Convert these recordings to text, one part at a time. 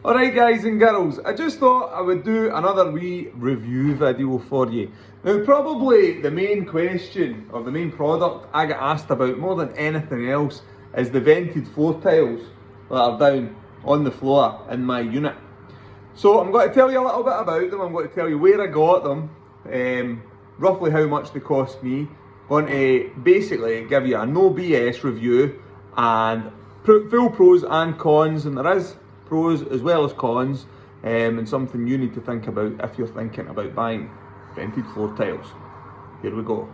Alright guys and girls, I just thought I would do another wee review video for you. Now probably the main question or the main product I get asked about more than anything else is the vented floor tiles that are down on the floor in my unit. So I'm going to tell you a little bit about them, I'm going to tell you where I got them, roughly how much they cost me. I'm going to basically give you a no BS review and full pros and cons, and there is pros as well as cons, and something you need to think about if you're thinking about buying vented floor tiles. Here we go.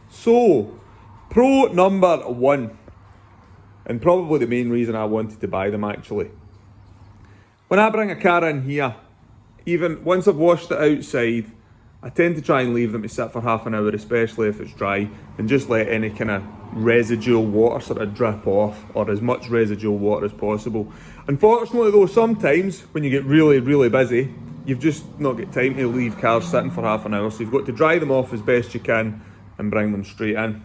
So, pro number one, and probably the main reason I wanted to buy them actually. When I bring a car in here, even once I've washed it outside, I tend to try and leave them to sit for half an hour, especially if it's dry, and just let any kind of residual water sort of drip off, or as much residual water as possible. Unfortunately though, sometimes when you get really busy, you've just not got time to leave cars sitting for half an hour, so you've got to dry them off as best you can and bring them straight in.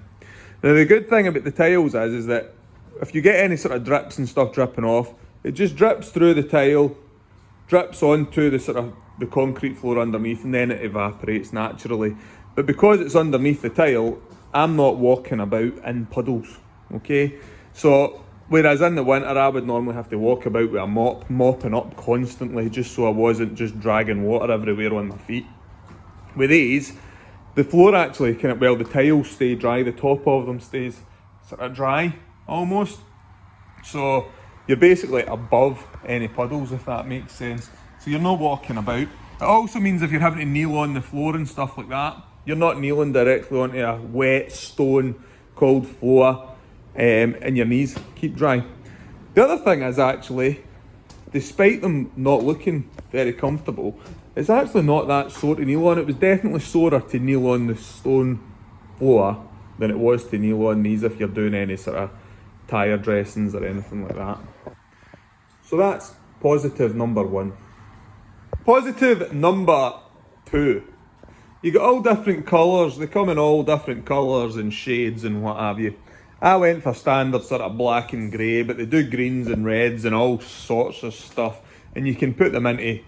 Now the good thing about the tiles is that if you get any sort of drips and stuff dripping off, it just drips through the tile, drips onto the sort of the concrete floor underneath, and then it evaporates naturally. But because it's underneath the tile, I'm not walking about in puddles, okay? So, whereas in the winter I would normally have to walk about with a mop, mopping up constantly, just so I wasn't just dragging water everywhere on my feet. With these, the floor actually the tiles stay dry, the top of them stays sort of dry, almost. So, you're basically above any puddles, if that makes sense. So you're not walking about. It also means if you're having to kneel on the floor and stuff like that, you're not kneeling directly onto a wet stone cold floor, and your knees keep dry. The other thing is actually, despite them not looking very comfortable, it's actually not that sore to kneel on. It was definitely sorer to kneel on the stone floor than it was to kneel on these if you're doing any sort of tyre dressings or anything like that. So that's positive number one. Positive number two. You got all different colours, they come in all different colours and shades and what have you. I went for standard sort of black and grey, but they do greens and reds and all sorts of stuff, and you can put them into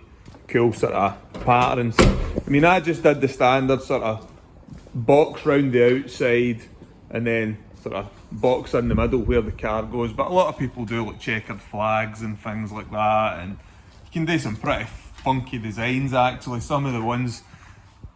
cool sort of patterns. I mean, I just did the standard sort of box round the outside and then sort of box in the middle where the car goes, but a lot of people do like checkered flags and things like that, and you can do some pretty funky designs actually. Some of the ones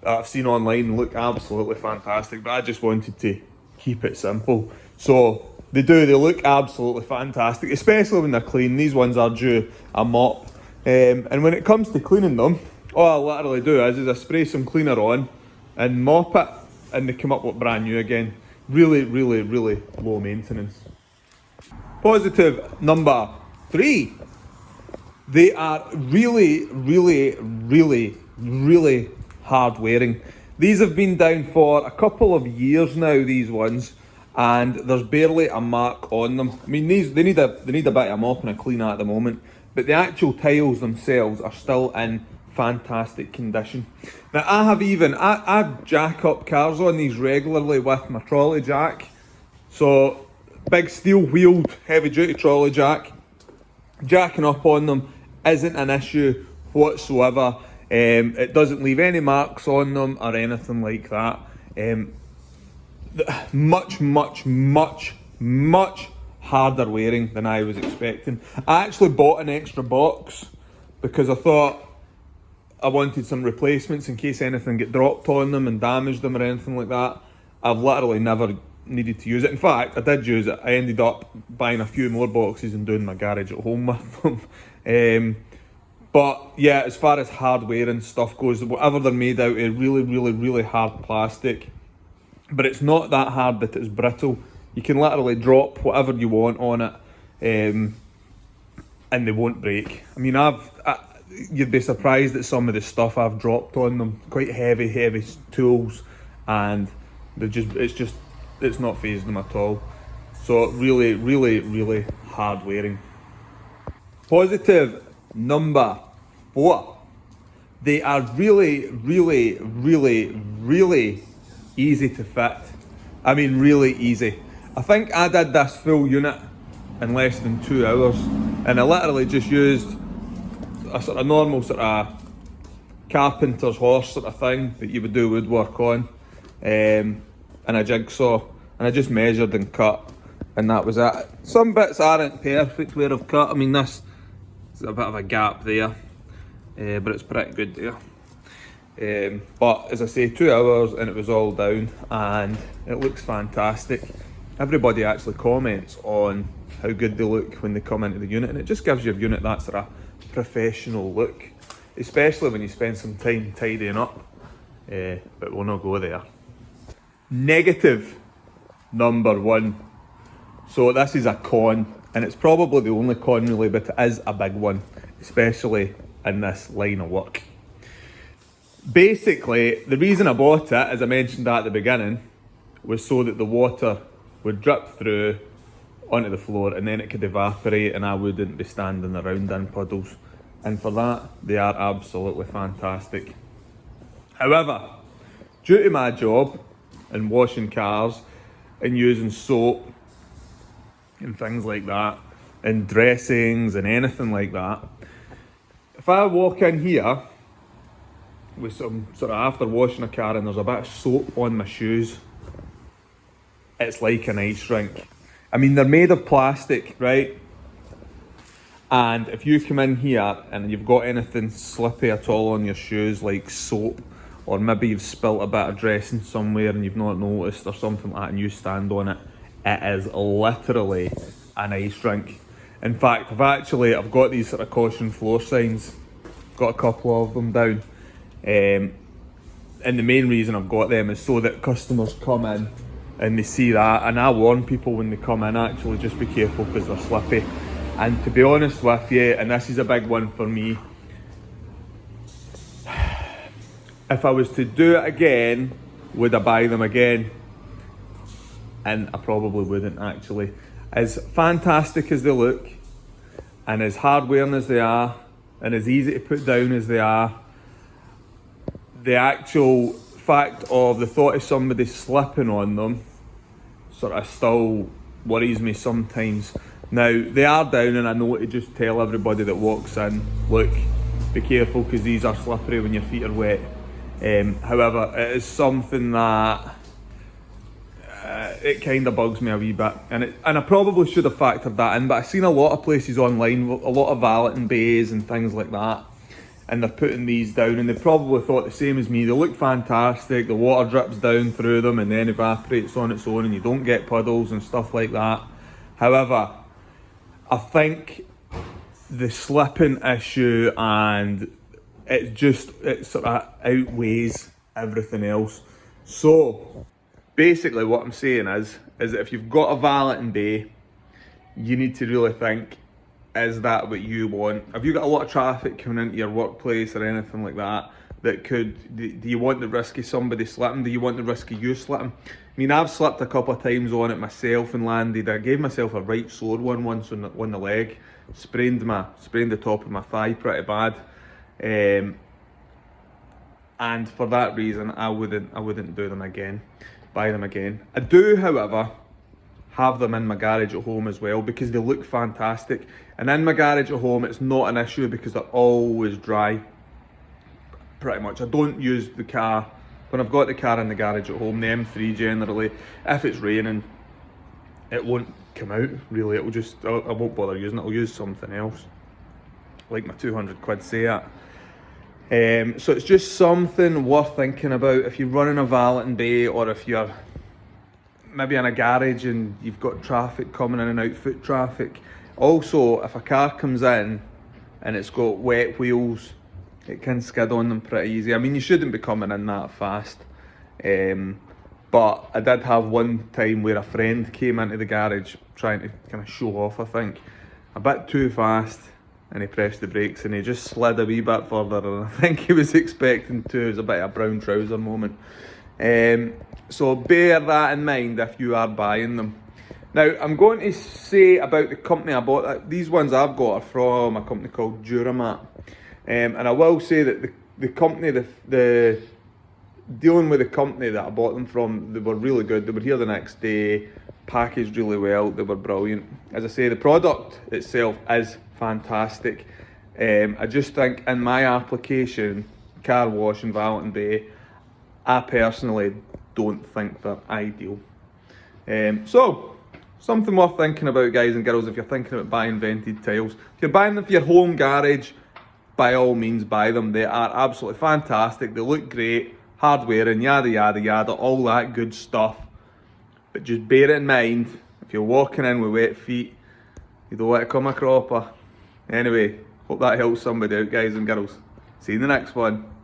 that I've seen online look absolutely fantastic, but I just wanted to keep it simple. So they look absolutely fantastic, especially when they're clean. These ones are due a mop, and when it comes to cleaning them, all I literally do is I spray some cleaner on and mop it, and they come up look brand new again. Really low maintenance. Positive number three. They are really hard wearing. These have been down for a couple of years now, these ones, and there's barely a mark on them. I mean, they need a bit of mop and a clean at the moment, but the actual tiles themselves are still in fantastic condition. Now I jack up cars on these regularly with my trolley jack. So big steel wheeled heavy duty trolley jack, jacking up on them isn't an issue whatsoever. It doesn't leave any marks on them or anything like that. Much harder wearing than I was expecting. I actually bought an extra box because I thought I wanted some replacements in case anything get dropped on them and damaged them or anything like that. I've literally never needed to use it. In fact, I did use it. I ended up buying a few more boxes and doing my garage at home with them. But yeah, as far as hardware and stuff goes, whatever they're made out of, really hard plastic. But it's not that hard that it's brittle. You can literally drop whatever you want on it, and they won't break. I mean, you'd be surprised at some of the stuff I've dropped on them. Quite heavy tools, and it's not fazed them at all. So really hard wearing. Positive number 4. They are really easy to fit. I mean, really easy. I think I did this full unit in less than 2 hours, and I literally just used a sort of normal sort of carpenter's horse sort of thing that you would do woodwork on, and a jigsaw, and I just measured and cut, and that was it. Some bits aren't perfect where I've cut. I mean, this is a bit of a gap there, but it's pretty good there. But as I say, 2 hours and it was all down, and it looks fantastic. Everybody actually comments on how good they look when they come into the unit, and it just gives your unit that sort of professional look, especially when you spend some time tidying up, but we'll not go there. Negative number 1. So this is a con, and it's probably the only con really, but it is a big one, especially in this line of work. Basically, the reason I bought it, as I mentioned at the beginning, was so that the water would drip through onto the floor and then it could evaporate and I wouldn't be standing around in puddles. And for that, they are absolutely fantastic. However, due to my job in washing cars and using soap and things like that, and dressings and anything like that, if I walk in here with some sort of, after washing a car, and there's a bit of soap on my shoes, it's like an ice rink. I mean, they're made of plastic, right? And if you come in here and you've got anything slippy at all on your shoes, like soap, or maybe you've spilt a bit of dressing somewhere and you've not noticed or something like that, and you stand on it, it is literally an ice rink. In fact, I've got these sort of caution floor signs, got a couple of them down. And the main reason I've got them is so that customers come in and they see that, and I warn people when they come in, actually just be careful because they're slippy. And to be honest with you, and this is a big one for me, if I was to do it again, would I buy them again? And I probably wouldn't, actually. As fantastic as they look, and as hard wearing as they are, and as easy to put down as they are, the actual fact of the thought of somebody slipping on them sort of still worries me sometimes. Now, they are down, and I know to just tell everybody that walks in, look, be careful because these are slippery when your feet are wet. However, it is something that it kind of bugs me a wee bit, and I probably should have factored that in, but I've seen a lot of places online, a lot of valeting bays and things like that, and they're putting these down, and they probably thought the same as me. They look fantastic, the water drips down through them and then evaporates on its own and you don't get puddles and stuff like that. However, I think the slipping issue, and it sort of outweighs everything else. So basically what I'm saying is that if you've got a valeting bay, you need to really think, is that what you want? Have you got a lot of traffic coming into your workplace or anything like that, do you want the risk of somebody slipping? Do you want the risk of you slipping? I mean, I've slipped a couple of times on it myself and landed. I gave myself a right sore one once on the leg, sprained the top of my thigh pretty bad. And for that reason, I wouldn't do them again, buy them again. I do, however, have them in my garage at home as well because they look fantastic. And in my garage at home, it's not an issue because they're always dry, pretty much. I don't use the car, when I've got the car in the garage at home, the M3 generally, if it's raining, it won't come out really. It'll just, I won't bother using it, I'll use something else, like my 200 quid Seat. So it's just something worth thinking about if you're running a valeting bay, or if you're maybe in a garage and you've got traffic coming in and out, foot traffic. Also, if a car comes in and it's got wet wheels, it can skid on them pretty easy. I mean, you shouldn't be coming in that fast. But I did have one time where a friend came into the garage trying to kind of show off, I think, a bit too fast, and he pressed the brakes and he just slid a wee bit further, and I think he was expecting to. It was a bit of a brown trouser moment. So bear that in mind if you are buying them. Now, I'm going to say about the company I bought. These ones I've got are from a company called Duramat. And I will say that the company, the dealing with the company that I bought them from, they were really good. They were here the next day, packaged really well, they were brilliant. As I say, the product itself is fantastic. I just think in my application, car wash in Valentine Bay, I personally don't think they're ideal. So, something worth thinking about, guys and girls, if you're thinking about buying vented tiles. If you're buying them for your home garage, by all means buy them. They are absolutely fantastic, they look great, hardwearing, yada yada yada, all that good stuff. But just bear it in mind, if you're walking in with wet feet, you don't want to come a cropper. Anyway, hope that helps somebody out, guys and girls. See you in the next one.